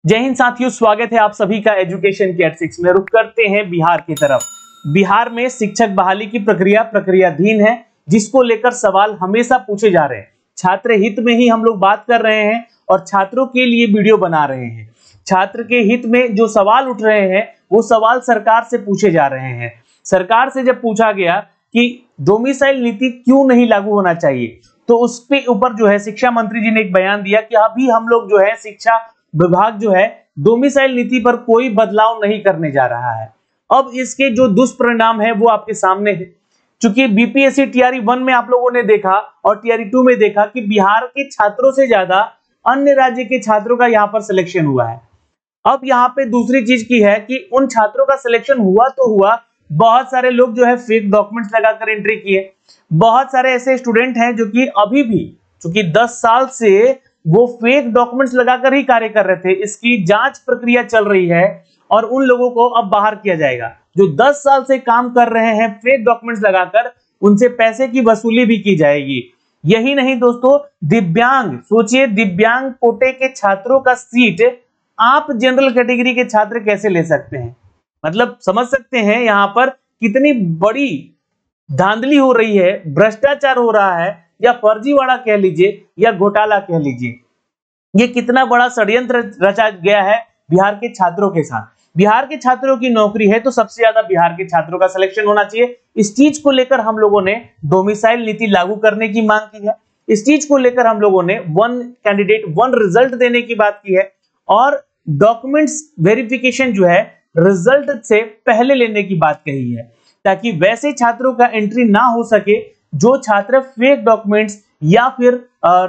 जय हिंद साथियों, स्वागत है आप सभी का एजुकेशन के 6 में। रुक करते हैं बिहार की तरफ। बिहार में शिक्षक बहाली की प्रक्रियाधीन है, जिसको लेकर सवाल हमेशा पूछे जा रहे हैं। छात्र हित में ही हम लोग बात कर रहे हैं और छात्रों के लिए वीडियो बना रहे हैं। छात्र के हित में जो सवाल उठ रहे हैं वो सवाल सरकार से पूछे जा रहे हैं। सरकार से जब पूछा गया कि डोमिसाइल नीति क्यों नहीं लागू होना चाहिए, तो उसके ऊपर जो है शिक्षा मंत्री जी ने एक बयान दिया कि अभी हम लोग जो है शिक्षा विभाग जो है डोमिसाइल नीति पर कोई बदलाव नहीं करने जा रहा है। अब इसके जो दुष्परिणाम है वो आपके सामने है। चूंकि बीपीएससी टीआरई 1 में आप लोगों ने देखा और टीआरई 2 में देखा कि बिहार के छात्रों से ज्यादा अन्य राज्य के छात्रों का यहाँ पर सिलेक्शन हुआ है। अब यहाँ पे दूसरी चीज की है कि उन छात्रों का सिलेक्शन हुआ तो हुआ, बहुत सारे लोग जो है फेक डॉक्यूमेंट्स लगाकर एंट्री किए। बहुत सारे ऐसे स्टूडेंट हैं जो कि अभी भी चूंकि 10 साल से वो फेक डॉक्यूमेंट्स लगाकर ही कार्य कर रहे थे। इसकी जांच प्रक्रिया चल रही है और उन लोगों को अब बाहर किया जाएगा जो 10 साल से काम कर रहे हैं फेक डॉक्यूमेंट्स लगाकर। उनसे पैसे की वसूली भी की जाएगी। यही नहीं दोस्तों, दिव्यांग, सोचिए दिव्यांग कोटे के छात्रों का सीट आप जनरल कैटेगरी के छात्र कैसे ले सकते हैं। मतलब समझ सकते हैं यहाँ पर कितनी बड़ी धांधली हो रही है, भ्रष्टाचार हो रहा है, या फर्जीवाड़ा कह लीजिए या घोटाला कह लीजिए। ये कितना बड़ा षड्यंत्र रचा गया है बिहार के छात्रों के साथ। बिहार के छात्रों की नौकरी है तो सबसे ज्यादा बिहार के छात्रों का सिलेक्शन होना चाहिए। इस चीज को लेकर हम लोगों ने डोमिसाइल नीति लागू करने की मांग की है। इस चीज को लेकर हम लोगों ने 1 कैंडिडेट 1 रिजल्ट देने की बात की है और डॉक्यूमेंट्स वेरिफिकेशन जो है रिजल्ट से पहले लेने की बात कही है, ताकि वैसे छात्रों का एंट्री ना हो सके जो छात्र फेक डॉक्यूमेंट्स या फिर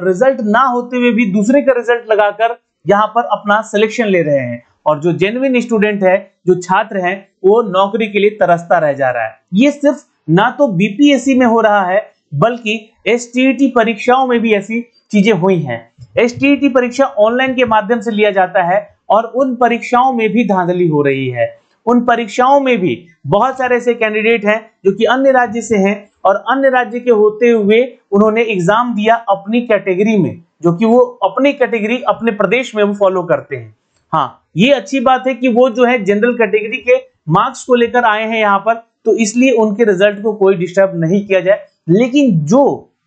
रिजल्ट ना होते हुए भी दूसरे का रिजल्ट लगाकर यहां पर अपना सिलेक्शन ले रहे हैं, और जो जेन्युइन स्टूडेंट है, जो छात्र हैं, वो नौकरी के लिए तरसता रह जा रहा है। ये सिर्फ ना तो बीपीएससी में हो रहा है बल्कि एसटीईटी परीक्षाओं में भी ऐसी चीजें हुई हैं। एसटीईटी परीक्षा ऑनलाइन के माध्यम से लिया जाता है और उन परीक्षाओं में भी धांधली हो रही है। उन परीक्षाओं में भी बहुत सारे ऐसे कैंडिडेट हैं जो कि अन्य राज्य से हैं और अन्य राज्य के होते हुए उन्होंने एग्जाम दिया अपनी कैटेगरी में, जो कि वो अपनी कैटेगरी अपने प्रदेश में वो फॉलो करते हैं। हाँ, ये अच्छी बात है कि वो जो है जनरल कैटेगरी के मार्क्स को लेकर आए हैं यहाँ पर, तो इसलिए उनके रिजल्ट को कोई डिस्टर्ब नहीं किया जाए। लेकिन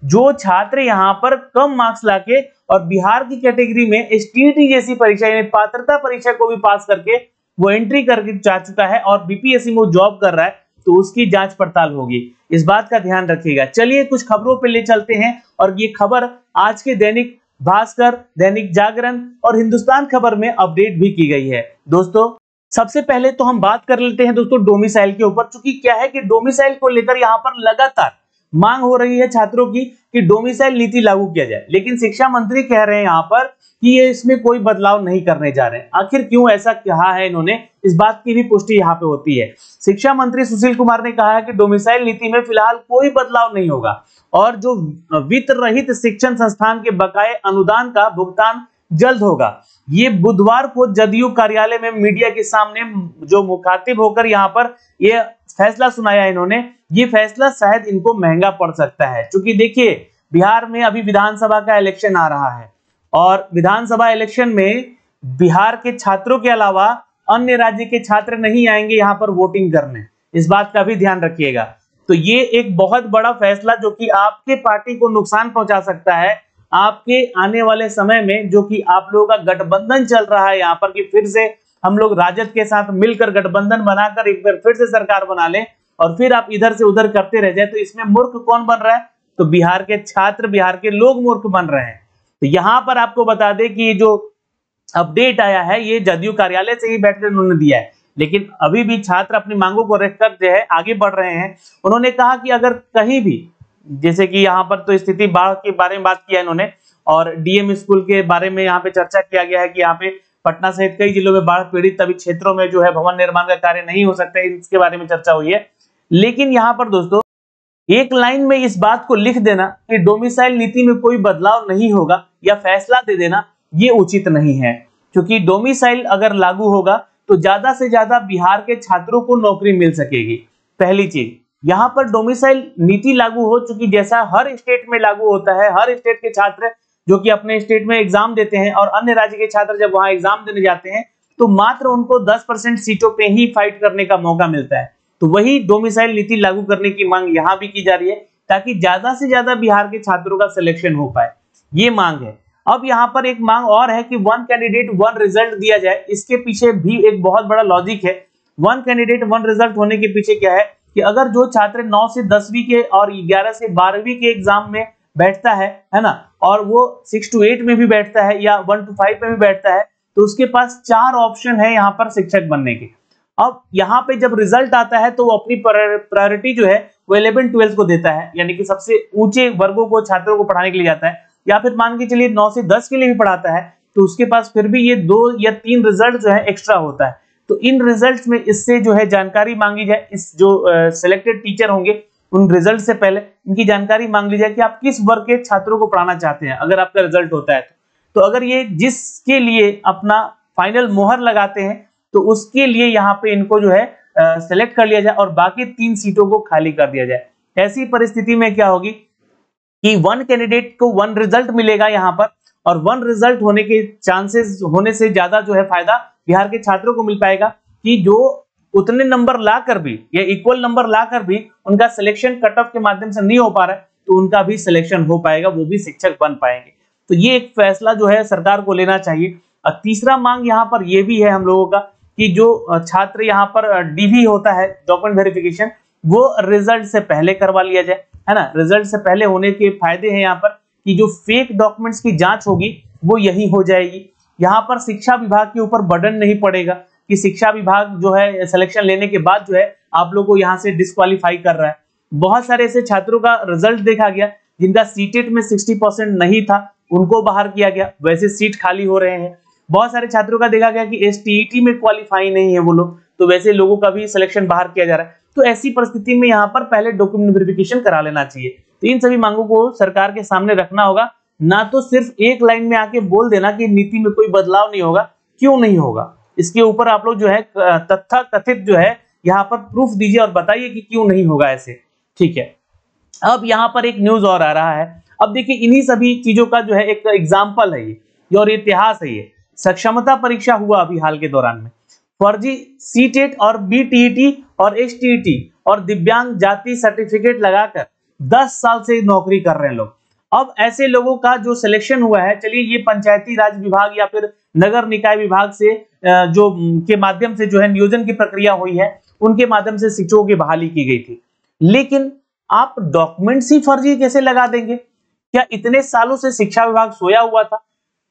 जो छात्र यहाँ पर कम मार्क्स लाके और बिहार की कैटेगरी में एसटीईटी जैसी परीक्षा यानी पात्रता परीक्षा को भी पास करके वो एंट्री करके जा चुका है और बीपीएससी में वो जॉब कर रहा है, तो उसकी जांच पड़ताल होगी। इस बात का ध्यान रखिएगा। चलिए कुछ खबरों पे ले चलते हैं, और ये खबर आज के दैनिक भास्कर, दैनिक जागरण और हिंदुस्तान खबर में अपडेट भी की गई है। दोस्तों सबसे पहले तो हम बात कर लेते हैं दोस्तों डोमिसाइल के ऊपर। चूंकि क्या है कि डोमिसाइल को लेकर यहाँ पर लगातार मांग हो रही है छात्रों की कि डोमिसाइल नीति लागू किया जाए, लेकिन शिक्षा मंत्री कह रहे हैं यहाँ पर कि ये इसमें कोई बदलाव नहीं करने जा रहे हैं। आखिर क्यों ऐसा कहा है इन्होंने, इस बात की भी पुष्टि यहाँ पे होती है। शिक्षा मंत्री सुशील कुमार ने कहा है कि डोमिसाइल नीति में फिलहाल कोई बदलाव नहीं होगा और जो वित्त रहित शिक्षण संस्थान के बकाये अनुदान का भुगतान जल्द होगा। ये बुधवार को जदयू कार्यालय में मीडिया के सामने जो मुखातिब होकर यहाँ पर ये फैसला सुनाया इन्होंने। ये फैसला शायद इनको महंगा पड़ सकता है, क्योंकि देखिए बिहार में अभी विधानसभा का इलेक्शन आ रहा है और विधानसभा इलेक्शन में बिहार के छात्रों के अलावा अन्य राज्य के छात्र नहीं आएंगे यहाँ पर वोटिंग करने। इस बात का भी ध्यान रखिएगा। तो ये एक बहुत बड़ा फैसला जो कि आपके पार्टी को नुकसान पहुंचा सकता है आपके आने वाले समय में, जो कि आप लोगों का गठबंधन चल रहा है यहाँ पर कि फिर से हम लोग राजद के साथ मिलकर गठबंधन बनाकर एक बार फिर से सरकार बना लें और फिर आप इधर से उधर करते रह जाए। तो इसमें मूर्ख कौन बन रहा है? तो बिहार के छात्र, बिहार के लोग मूर्ख बन रहे हैं। तो यहां पर आपको बता दें कि जो अपडेट आया है ये जदयू कार्यालय से ही बैठकर उन्होंने दिया है, लेकिन अभी भी छात्र अपनी मांगों को रखकर जो है आगे बढ़ रहे हैं। उन्होंने कहा कि अगर कहीं भी, जैसे कि यहाँ पर तो स्थिति बाढ़ के बारे में बात किया इन्होंने और डीएम स्कूल के बारे में यहाँ पे चर्चा किया गया है कि यहाँ पे पटना सहित कई जिलों में बाढ़ पीड़ित सभी क्षेत्रों में जो है भवन निर्माण का कार्य नहीं हो सकता है, इसके बारे में चर्चा हुई है। लेकिन यहाँ पर दोस्तों एक लाइन में इस बात को लिख देना कि डोमिसाइल नीति में कोई बदलाव नहीं होगा या फैसला दे देना, ये उचित नहीं है। क्योंकि डोमिसाइल अगर लागू होगा तो ज्यादा से ज्यादा बिहार के छात्रों को नौकरी मिल सकेगी। पहली चीज, यहाँ पर डोमिसाइल नीति लागू हो चुकी, जैसा हर स्टेट में लागू होता है, हर स्टेट के छात्र जो कि अपने स्टेट में एग्जाम देते हैं, और अन्य राज्य के छात्र जब वहां एग्जाम देने जाते हैं तो मात्र उनको 10% सीटों पे ही फाइट करने का मौका मिलता है। तो वही डोमिसाइल नीति लागू करने की मांग यहाँ भी की जा रही है, ताकि ज्यादा से ज्यादा बिहार के छात्रों का सिलेक्शन हो पाए, ये मांग है। अब यहाँ पर एक मांग और है कि 1 कैंडिडेट 1 रिजल्ट दिया जाए। इसके पीछे भी एक बहुत बड़ा लॉजिक है। 1 कैंडिडेट 1 रिजल्ट होने के पीछे क्या है कि अगर जो छात्र 9 से 10वीं के और 11 से 12वीं के एग्जाम में बैठता है ना, और वो 6 to 8 में भी बैठता है या 1 to 5 में भी बैठता है, तो उसके पास 4 ऑप्शन है यहाँ पर शिक्षक बनने के। अब यहाँ पे जब रिजल्ट आता है तो वो अपनी प्रायोरिटी जो है वो 11-12 को देता है, यानी कि सबसे ऊंचे वर्गों को छात्रों को पढ़ाने के लिए जाता है, या फिर मान के चलिए 9 से 10 के लिए भी पढ़ाता है, तो उसके पास फिर भी ये 2 या 3 रिजल्ट जो है एक्स्ट्रा होता है। तो इन रिजल्ट्स में इससे जो है जानकारी मांगी जाए, इस जो सिलेक्टेड टीचर होंगे उन रिजल्ट से पहले इनकी जानकारी मांग ली जाए कि आप किस वर्ग के छात्रों को पढ़ाना चाहते हैं, अगर आपका रिजल्ट होता है तो अगर ये जिसके लिए अपना फाइनल मोहर लगाते हैं तो उसके लिए यहाँ पे इनको जो है सेलेक्ट कर लिया जाए और बाकी 3 सीटों को खाली कर दिया जाए। ऐसी परिस्थिति में क्या होगी कि 1 कैंडिडेट को 1 रिजल्ट मिलेगा यहाँ पर, और 1 रिजल्ट होने के चांसेस होने से ज्यादा जो है फायदा बिहार के छात्रों को मिल पाएगा कि जो उतने नंबर लाकर भी या इक्वल नंबर लाकर भी उनका सिलेक्शन कट ऑफ के माध्यम से नहीं हो पा रहा है, तो उनका भी सिलेक्शन हो पाएगा, वो भी शिक्षक बन पाएंगे। तो ये एक फैसला जो है सरकार को लेना चाहिए। और तीसरा मांग यहाँ पर ये भी है हम लोगों का कि जो छात्र यहाँ पर डीवी होता है, डॉक्यूमेंट वेरिफिकेशन, वो रिजल्ट से पहले करवा लिया जाए, है ना। रिजल्ट से पहले होने के फायदे हैं यहाँ पर कि जो फेक डॉक्यूमेंट्स की जांच होगी वो यही हो जाएगी। यहाँ पर शिक्षा विभाग के ऊपर बर्डन नहीं पड़ेगा कि शिक्षा विभाग जो है सिलेक्शन लेने के बाद जो है आप लोगों को यहाँ से डिस्क्वालीफाई कर रहा है। बहुत सारे ऐसे छात्रों का रिजल्ट देखा गया जिनका सीटेट में 60% नहीं था, उनको बाहर किया गया, वैसे सीट खाली हो रहे हैं। बहुत सारे छात्रों का देखा गया कि एसटीईटी में क्वालिफाई नहीं है वो लोग, तो वैसे लोगों का भी सिलेक्शन बाहर किया जा रहा है। तो ऐसी परिस्थिति में यहाँ पर पहले डॉक्यूमेंट वेरिफिकेशन करा लेना चाहिए। तो इन सभी मांगों को सरकार के सामने रखना होगा, ना तो सिर्फ एक लाइन में आके बोल देना कि नीति में कोई बदलाव नहीं होगा। क्यों नहीं होगा, इसके ऊपर आप लोग जो है तथाकथित जो है यहाँ पर प्रूफ दीजिए और बताइए कि क्यों नहीं होगा ऐसे, ठीक है। अब यहाँ पर एक न्यूज और आ रहा है। अब देखिए इन्हीं सभी चीजों का जो है एक एग्जाम्पल है ये और इतिहास है ये। सक्षमता परीक्षा हुआ अभी हाल के दौरान में, फर्जी सीटेट और बीटीईटी और एसटीईटी और दिव्यांग जाति सर्टिफिकेट लगाकर 10 साल से नौकरी कर रहे हैं लोग। अब ऐसे लोगों का जो सिलेक्शन हुआ है, चलिए ये पंचायती राज विभाग या फिर नगर निकाय विभाग से जो के माध्यम से जो है नियोजन की प्रक्रिया हुई है, उनके माध्यम से शिक्षकों की बहाली की गई थी। लेकिन आप डॉक्यूमेंट्स ही फर्जी कैसे लगा देंगे? क्या इतने सालों से शिक्षा विभाग सोया हुआ था?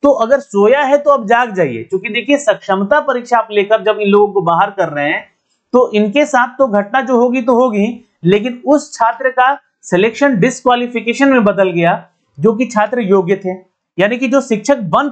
तो अगर सोया है तो अब जाग जाइए, क्योंकि देखिए सक्षमता परीक्षा आप लेकर जब इन लोगों को बाहर कर रहे हैं तो इनके साथ तो घटना जो होगी तो होगी, लेकिन उस छात्र का सिलेक्शन डिस्क्वालिफिकेशन में बदल गया जो कि छात्र योग्य थे। यानी कि जो शिक्षक बन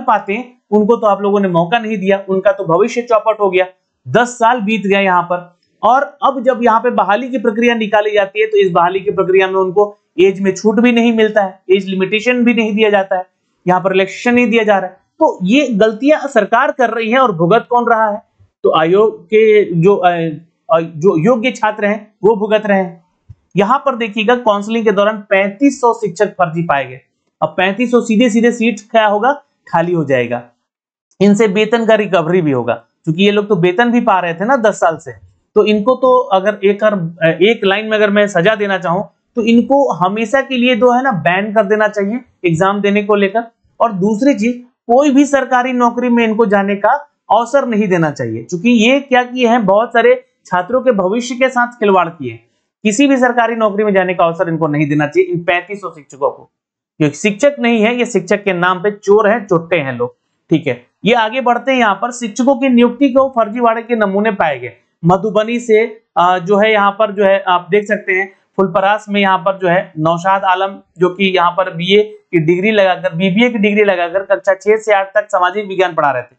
पाते उनको तो आप लोगों ने मौका नहीं दिया, उनका तो भविष्य चौपट हो गया। 10 साल बीत गया यहाँ पर, और अब जब यहाँ पे बहाली की प्रक्रिया निकाली जाती है तो इस बहाली की प्रक्रिया में उनको एज में छूट भी नहीं मिलता है, एज लिमिटेशन भी नहीं दिया जाता है, यहाँ पर रिलैक्सेशन नहीं दिया जा रहा है। तो ये गलतियां सरकार कर रही है और भुगत कौन रहा है? तो आयोग के जो योग्य छात्र हैं वो भुगत रहे हैं। यहाँ पर देखिएगा काउंसलिंग के दौरान 3500 शिक्षक फर्जी पाए गए। अब 3500 सीधे सीट क्या होगा, खाली हो जाएगा। इनसे वेतन का रिकवरी भी होगा, क्योंकि ये लोग तो वेतन भी पा रहे थे ना 10 साल से। तो इनको तो अगर एक लाइन में अगर मैं सजा देना चाहूं तो इनको हमेशा के लिए जो है ना बैन कर देना चाहिए एग्जाम देने को लेकर। और दूसरी चीज, कोई भी सरकारी नौकरी में इनको जाने का अवसर नहीं देना चाहिए, क्योंकि ये क्या किए हैं, बहुत सारे छात्रों के भविष्य के साथ खिलवाड़ किए। किसी भी सरकारी नौकरी में जाने का अवसर इनको नहीं देना चाहिए इन 3500 शिक्षकों को। ये शिक्षक नहीं है, ये शिक्षक के नाम पे चोर हैं, चोट्टे हैं लोग, ठीक है। ये आगे बढ़ते हैं। यहाँ पर शिक्षकों की नियुक्ति को फर्जीवाड़े के नमूने पाए गए। मधुबनी से जो है यहाँ पर जो है आप देख सकते हैं, फुलपरास में यहाँ पर जो है नौशाद आलम, जो कि यहाँ पर बीए की डिग्री लगाकर बीबीए की डिग्री लगाकर कक्षा 6 से 8 तक सामाजिक विज्ञान पढ़ा रहे थे।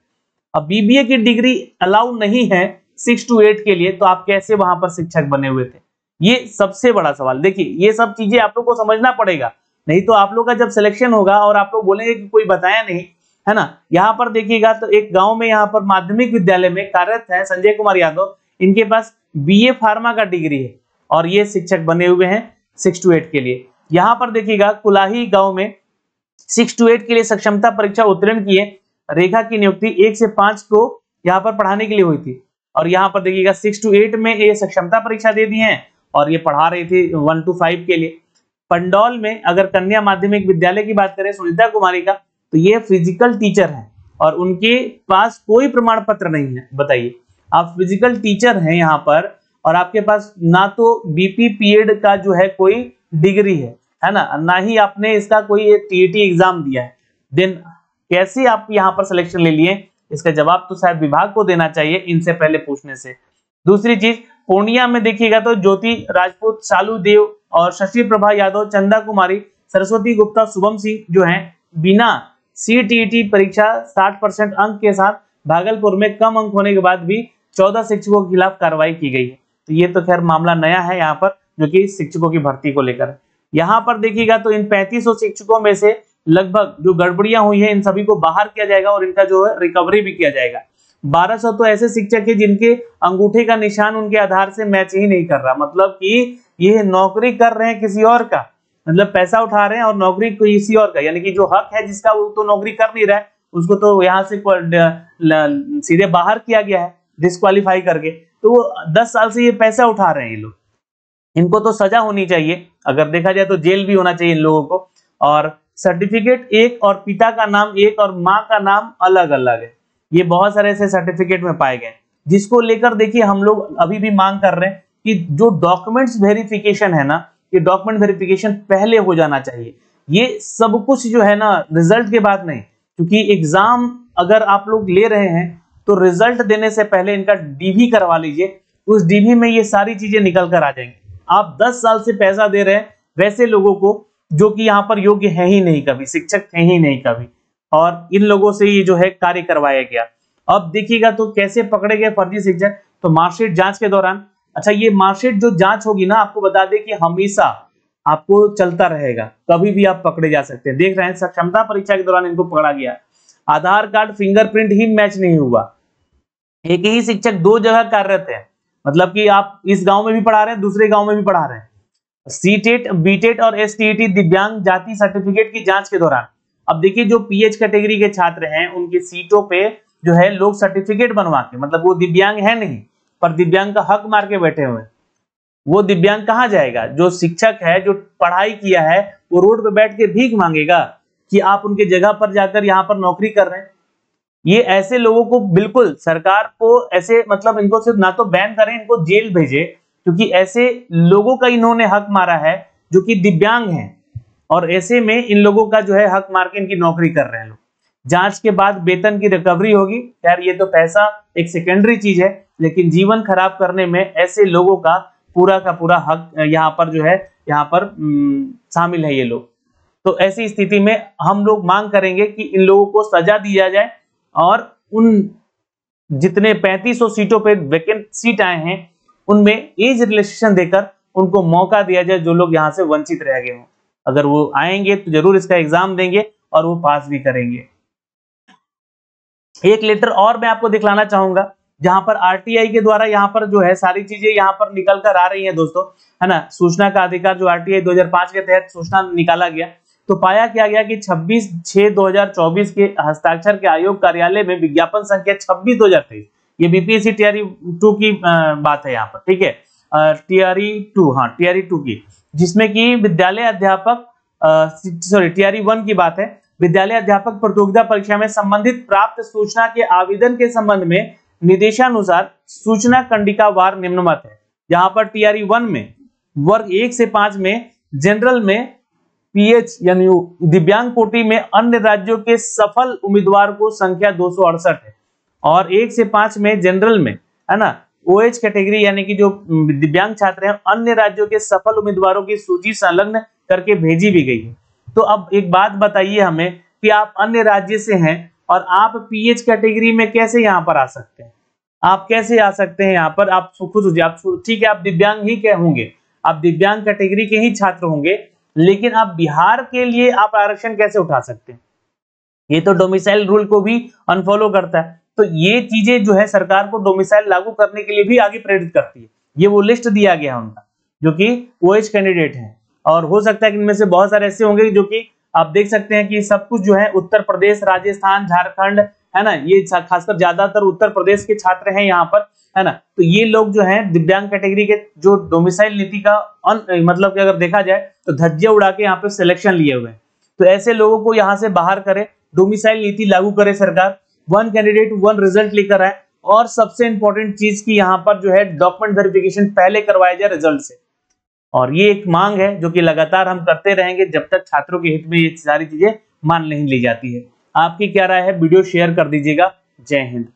अब बीबीए की डिग्री अलाउ नहीं है 6 to 8 के लिए, तो आप कैसे वहां पर शिक्षक बने हुए थे? ये सबसे बड़ा सवाल। देखिए ये सब चीजें आप लोग को समझना पड़ेगा, नहीं तो आप लोग का जब सिलेक्शन होगा और आप लोग बोलेंगे कि कोई बताया नहीं, है ना। यहाँ पर देखिएगा तो एक गांव में यहाँ पर माध्यमिक विद्यालय में कार्यरत है संजय कुमार यादव, इनके पास बीए फार्मा का डिग्री है और ये शिक्षक बने हुए हैं 6 to 8 के लिए। यहाँ पर देखिएगा कुलाही गांव में 6 to 8 के लिए सक्षमता परीक्षा उत्तीर्ण किए रेखा की नियुक्ति 1 से 5 को यहाँ पर पढ़ाने के लिए हुई थी। और यहाँ पर देखिएगा 6 to 8 में ये सक्षमता परीक्षा दे दी है और ये पढ़ा रही थी 1 to 5 के लिए। पंडौल में अगर कन्या माध्यमिक विद्यालय की बात करें सुनीता कुमारी का, तो ये फिजिकल टीचर है और उनके पास कोई प्रमाण पत्र नहीं है। बताइए, आप फिजिकल टीचर हैं यहाँ पर और आपके पास ना तो बीपीपीएड का जो है कोई डिग्री है ना, ना ही आपने इसका कोई टीईटी एग्जाम दिया है, देन कैसे आप यहाँ पर सिलेक्शन ले लिए? इसका जवाब तो शायद विभाग को देना चाहिए इनसे पहले पूछने से। दूसरी चीज, पूर्णिया में देखिएगा तो ज्योति राजपूत, शालू देव और शशि प्रभा यादव, चंदा कुमारी, सरस्वती गुप्ता, शुभम सिंह जो हैं बिना सीटीईटी परीक्षा 60% अंक के साथ भागलपुर में कम अंक होने के बाद भी 14 शिक्षकों के खिलाफ कार्रवाई की गई है। तो ये तो खैर मामला नया है यहाँ पर, जो कि शिक्षकों की भर्ती को लेकर। यहाँ पर देखिएगा तो इन 3500 शिक्षकों में से लगभग जो गड़बड़ियां हुई है इन सभी को बाहर किया जाएगा और इनका जो है रिकवरी भी किया जाएगा। 1200 तो ऐसे शिक्षक है जिनके अंगूठे का निशान उनके आधार से मैच ही नहीं कर रहा, मतलब कि ये नौकरी कर रहे हैं किसी और का, मतलब पैसा उठा रहे हैं और नौकरी किसी और का, यानी कि जो हक है जिसका वो तो नौकरी कर नहीं रहा है, उसको तो यहाँ से सीधे बाहर किया गया है डिस्क्वालीफाई करके। तो वो 10 साल से ये पैसा उठा रहे हैं ये लोग, इनको तो सजा होनी चाहिए, अगर देखा जाए तो जेल भी होना चाहिए इन लोगों को। और सर्टिफिकेट एक और पिता का नाम एक और माँ का नाम अलग अलग है, ये बहुत सारे ऐसे सर्टिफिकेट में पाए गए, जिसको लेकर देखिए हम लोग अभी भी मांग कर रहे हैं कि जो डॉक्यूमेंट्स वेरिफिकेशन है ना, ये डॉक्यूमेंट वेरिफिकेशन पहले हो जाना चाहिए। ये सब कुछ जो है ना रिजल्ट के बाद नहीं, क्योंकि एग्जाम अगर आप लोग ले रहे हैं तो रिजल्ट देने से पहले इनका डीवी करवा लीजिए, उस डीवी में ये सारी चीजें निकल कर आ जाएंगी। आप 10 साल से पैसा दे रहे हैं वैसे लोगों को जो कि यहाँ पर योग्य है ही नहीं, कभी शिक्षक है ही नहीं कभी, और इन लोगों से ये जो है कार्य करवाया गया। अब देखिएगा तो कैसे पकड़े गए फर्जी शिक्षक, तो मार्कशीट जांच के दौरान, अच्छा ये मार्कशीट जो जांच होगी ना, आपको बता दें कि हमेशा आपको चलता रहेगा, कभी भी आप पकड़े जा सकते हैं। देख रहे हैं सक्षमता परीक्षा के दौरान इनको पकड़ा गया, आधार कार्ड फिंगरप्रिंट ही मैच नहीं हुआ, एक ही शिक्षक 2 जगह कार्यरत है, मतलब कि आप इस गांव में भी पढ़ा रहे हैं दूसरे गांव में भी पढ़ा रहे हैं। सीटेट, बीटेट और एसटीईटी दिव्यांग जाति सर्टिफिकेट की जांच के दौरान, अब देखिए जो पीएच कैटेगरी के छात्र हैं उनकी सीटों पे जो है लोग सर्टिफिकेट बनवा के, मतलब वो दिव्यांग है नहीं पर दिव्यांग का हक मार के बैठे हुए, वो दिव्यांग कहाँ जाएगा? जो शिक्षक है जो पढ़ाई किया है वो रोड पे बैठ के भीख मांगेगा कि आप उनके जगह पर जाकर यहाँ पर नौकरी कर रहे हैं? ये ऐसे लोगों को बिल्कुल सरकार को ऐसे, मतलब इनको सिर्फ ना तो बैन करें, इनको जेल भेजे, क्योंकि ऐसे लोगों का इन्होंने हक मारा है जो कि दिव्यांग हैं, और ऐसे में इन लोगों का जो है हक मार के इनकी नौकरी कर रहे हैं लोग। जांच के बाद वेतन की रिकवरी होगी, यार ये तो पैसा एक सेकेंडरी चीज है, लेकिन जीवन खराब करने में ऐसे लोगों का पूरा हक यहाँ पर जो है यहाँ पर शामिल है ये लोग। तो ऐसी स्थिति में हम लोग मांग करेंगे कि इन लोगों को सजा दिया जाए और उन जितने 3500 सीटों पे वैकेंट सीट आए हैं उनमें एज रिलैक्सेशन देकर उनको मौका दिया जाए, जो लोग यहाँ से वंचित रह गए हों। अगर वो आएंगे तो जरूर इसका एग्जाम देंगे और वो पास भी करेंगे। एक लेटर और मैं आपको दिखलाना चाहूंगा जहां पर आरटीआई के द्वारा यहाँ पर जो है सारी चीजें यहाँ पर निकल कर आ रही हैं दोस्तों, है ना। सूचना का अधिकार जो आरटीआई 2005 के तहत सूचना निकाला गया, तो पाया क्या गया कि 26/6/2024 के हस्ताक्षर के आयोग कार्यालय में विज्ञापन संख्या 26/2023, ये बीपीएससी टीआरई 2 की बात है यहाँ पर, ठीक है, टीआरई 2, हाँ टीआरई 2 की, जिसमें कि विद्यालय अध्यापक टीआरई 1 की बात है, विद्यालय अध्यापक प्रतियोगिता परीक्षा में संबंधित प्राप्त सूचना के आवेदन के संबंध में निर्देशानुसार सूचना कंडिकावार निम्नमत है। यहाँ पर टीआरई 1 में वर्ग 1 से 5 में जनरल में पीएच यानी दिव्यांग कोटि में अन्य राज्यों के सफल उम्मीदवार को संख्या 268 है, और 1 से 5 में जनरल में, है ना, ओएच कैटेगरी यानी कि जो दिव्यांग छात्र हैं अन्य राज्यों के सफल उम्मीदवारों की सूची संलग्न करके भेजी भी गई है। तो अब एक बात बताइए हमें कि आप अन्य राज्य से हैं और आप पीएच कैटेगरी में कैसे यहाँ पर आ सकते हैं? आप कैसे आ सकते हैं यहाँ पर? आप खुद सोचिए, आप ठीक है आप दिव्यांग ही क्या होंगे, आप दिव्यांग कैटेगरी के ही छात्र होंगे, लेकिन आप बिहार के लिए आप आरक्षण कैसे उठा सकते हैं? ये तो डोमिसाइल रूल को भी अनफॉलो करता है। तो ये चीजें जो है सरकार को डोमिसाइल लागू करने के लिए भी आगे प्रेरित करती है। ये वो लिस्ट दिया गया उनका जो कि ओएच कैंडिडेट हैं, और हो सकता है कि इनमें से बहुत सारे ऐसे होंगे जो कि आप देख सकते हैं कि सब कुछ जो है उत्तर प्रदेश, राजस्थान, झारखंड, है ना, ये खासकर ज्यादातर उत्तर प्रदेश के छात्र हैं यहाँ पर, है ना। तो ये लोग जो हैं दिव्यांग कैटेगरी के जो डोमिसाइल नीति का मतलब कि अगर देखा जाए तो धज्जियां उड़ा के यहाँ पे सिलेक्शन लिए हुए हैं। तो ऐसे लोगों को यहाँ से बाहर करे, डोमिसाइल नीति लागू करे सरकार, 1 कैंडिडेट 1 रिजल्ट लेकर आए, और सबसे इंपॉर्टेंट चीज की यहाँ पर जो है डॉक्यूमेंट वेरिफिकेशन पहले करवाया जाए रिजल्ट से। और ये एक मांग है जो कि लगातार हम करते रहेंगे जब तक छात्रों के हित में ये सारी चीजें मान नहीं ली जाती है। आपकी क्या राय है, वीडियो शेयर कर दीजिएगा। जय हिंद।